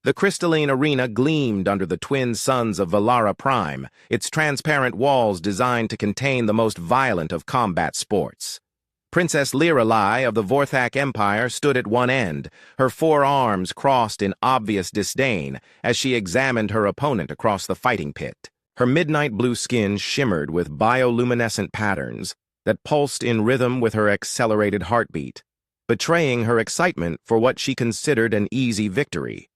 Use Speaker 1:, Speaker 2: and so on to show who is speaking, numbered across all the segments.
Speaker 1: The crystalline arena gleamed under the twin suns of Valara Prime, its transparent walls designed to contain the most violent of combat sports. Princess Liralai of the Vorthak Empire stood at one end, her four arms crossed in obvious disdain as she examined her opponent across the fighting pit. Her midnight blue skin shimmered with bioluminescent patterns that pulsed in rhythm with her accelerated heartbeat, betraying her excitement for what she considered an easy victory.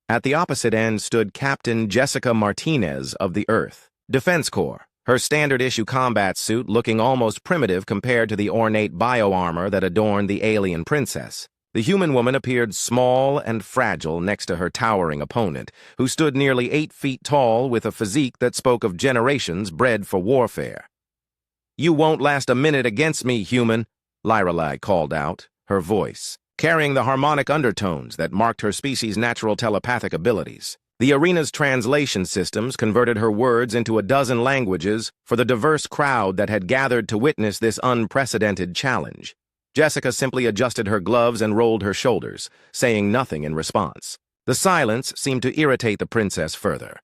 Speaker 1: At the opposite end stood Captain Jessica Martinez of the Earth Defense Corps, her standard-issue combat suit looking almost primitive compared to the ornate bioarmor that adorned the alien princess. The human woman appeared small and fragile next to her towering opponent, who stood nearly 8 feet tall with a physique that spoke of generations bred for warfare. "You won't last a minute against me, human," Liralai called out, her voice carrying the harmonic undertones that marked her species' natural telepathic abilities. The arena's translation systems converted her words into a dozen languages for the diverse crowd that had gathered to witness this unprecedented challenge. Jessica simply adjusted her gloves and rolled her shoulders, saying nothing in response. The silence seemed to irritate the princess further.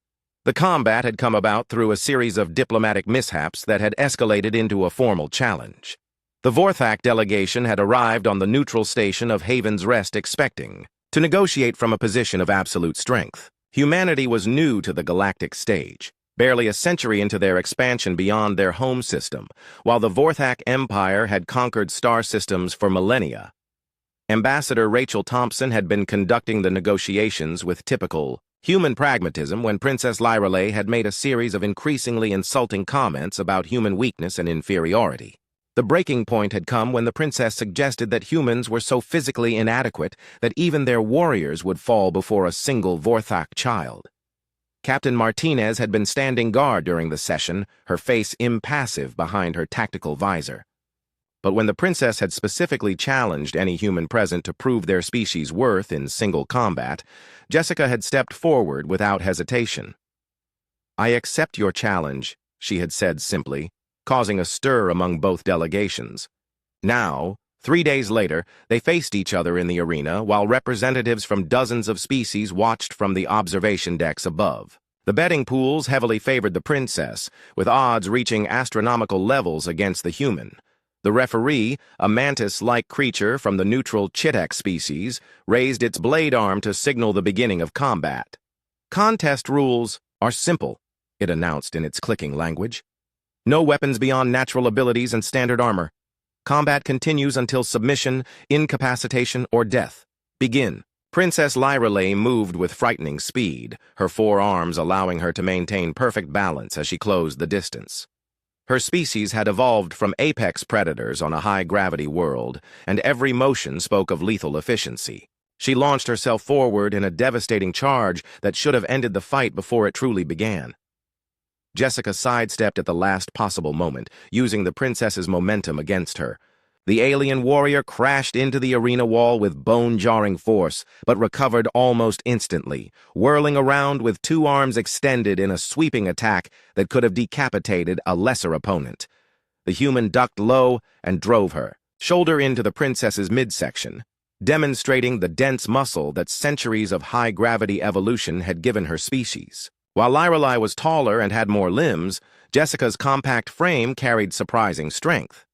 Speaker 1: The combat had come about through a series of diplomatic mishaps that had escalated into a formal challenge. The Vorthak delegation had arrived on the neutral station of Haven's Rest expecting to negotiate from a position of absolute strength. Humanity was new to the galactic stage, barely a century into their expansion beyond their home system, while the Vorthak Empire had conquered star systems for millennia. Ambassador Rachel Thompson had been conducting the negotiations with typical human pragmatism when Princess Liralai had made a series of increasingly insulting comments about human weakness and inferiority. The breaking point had come when the princess suggested that humans were so physically inadequate that even their warriors would fall before a single Vorthak child. Captain Martinez had been standing guard during the session, her face impassive behind her tactical visor. But when the princess had specifically challenged any human present to prove their species' worth in single combat, Jessica had stepped forward without hesitation. "I accept your challenge," she had said simply, causing a stir among both delegations. Now, 3 days later, they faced each other in the arena while representatives from dozens of species watched from the observation decks above. The betting pools heavily favored the princess, with odds reaching astronomical levels against the human. The referee, a mantis-like creature from the neutral Chitek species, raised its blade arm to signal the beginning of combat. "Contest rules are simple," it announced in its clicking language. "No weapons beyond natural abilities and standard armor. Combat continues until submission, incapacitation, or death. Begin." Princess Liralai moved with frightening speed, her four arms allowing her to maintain perfect balance as she closed the distance. Her species had evolved from apex predators on a high-gravity world, and every motion spoke of lethal efficiency. She launched herself forward in a devastating charge that should have ended the fight before it truly began. Jessica sidestepped at the last possible moment, using the princess's momentum against her. The alien warrior crashed into the arena wall with bone-jarring force, but recovered almost instantly, whirling around with 2 arms extended in a sweeping attack that could have decapitated a lesser opponent. The human ducked low and drove her, shoulder into the princess's midsection, demonstrating the dense muscle that centuries of high-gravity evolution had given her species. While Liralai was taller and had more limbs, Jessica's compact frame carried surprising strength.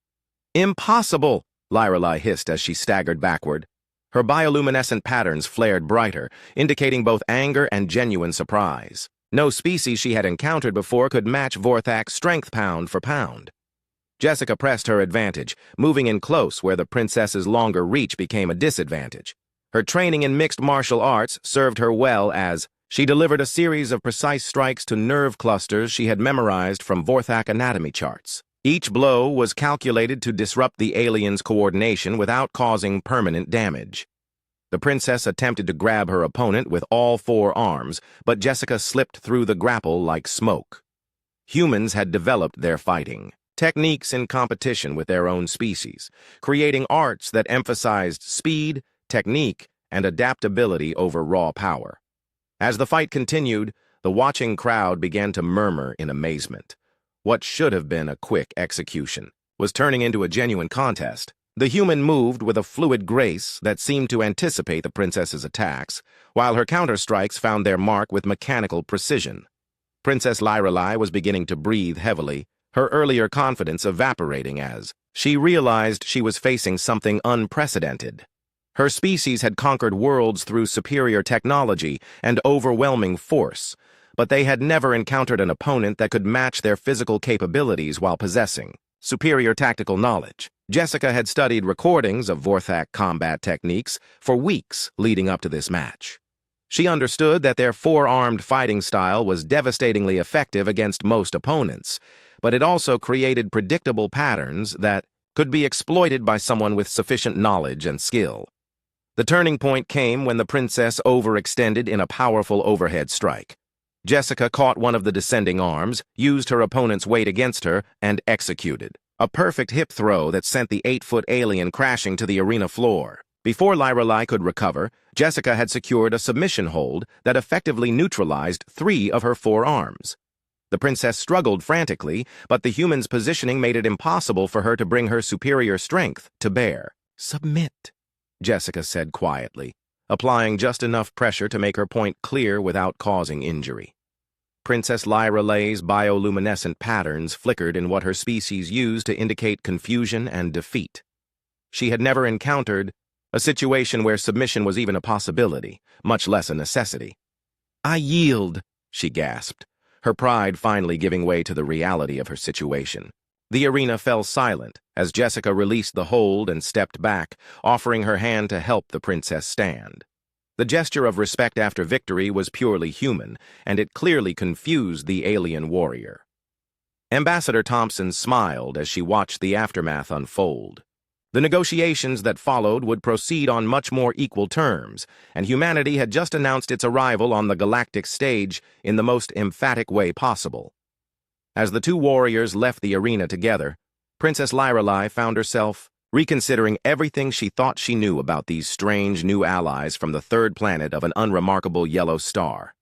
Speaker 1: "Impossible!" Liralai hissed as she staggered backward. Her bioluminescent patterns flared brighter, indicating both anger and genuine surprise. No species she had encountered before could match Vorthak's strength pound for pound. Jessica pressed her advantage, moving in close where the princess's longer reach became a disadvantage. Her training in mixed martial arts served her well as she delivered a series of precise strikes to nerve clusters she had memorized from Vorthak anatomy charts. Each blow was calculated to disrupt the alien's coordination without causing permanent damage. The princess attempted to grab her opponent with all 4 arms, but Jessica slipped through the grapple like smoke. Humans had developed their fighting techniques in competition with their own species, creating arts that emphasized speed, technique, and adaptability over raw power. As the fight continued, the watching crowd began to murmur in amazement. What should have been a quick execution was turning into a genuine contest. The human moved with a fluid grace that seemed to anticipate the princess's attacks, while her counterstrikes found their mark with mechanical precision. Princess Lyrelei was beginning to breathe heavily, her earlier confidence evaporating as she realized she was facing something unprecedented. Her species had conquered worlds through superior technology and overwhelming force, but they had never encountered an opponent that could match their physical capabilities while possessing superior tactical knowledge. Jessica had studied recordings of Vorthak combat techniques for weeks leading up to this match. She understood that their four-armed fighting style was devastatingly effective against most opponents, but it also created predictable patterns that could be exploited by someone with sufficient knowledge and skill. The turning point came when the princess overextended in a powerful overhead strike. Jessica caught one of the descending arms, used her opponent's weight against her, and executed a perfect hip throw that sent the 8-foot alien crashing to the arena floor. Before Lyrelei could recover, Jessica had secured a submission hold that effectively neutralized 3 of her 4 arms. The princess struggled frantically, but the human's positioning made it impossible for her to bring her superior strength to bear. "Submit," Jessica said quietly, applying just enough pressure to make her point clear without causing injury. Princess Lyrelei's bioluminescent patterns flickered in what her species used to indicate confusion and defeat. She had never encountered a situation where submission was even a possibility, much less a necessity. "I yield," she gasped, her pride finally giving way to the reality of her situation. The arena fell silent as Jessica released the hold and stepped back, offering her hand to help the princess stand. The gesture of respect after victory was purely human, and it clearly confused the alien warrior. Ambassador Thompson smiled as she watched the aftermath unfold. The negotiations that followed would proceed on much more equal terms, and humanity had just announced its arrival on the galactic stage in the most emphatic way possible. As the 2 warriors left the arena together, Princess Lyrelei found herself reconsidering everything she thought she knew about these strange new allies from the 3rd planet of an unremarkable yellow star.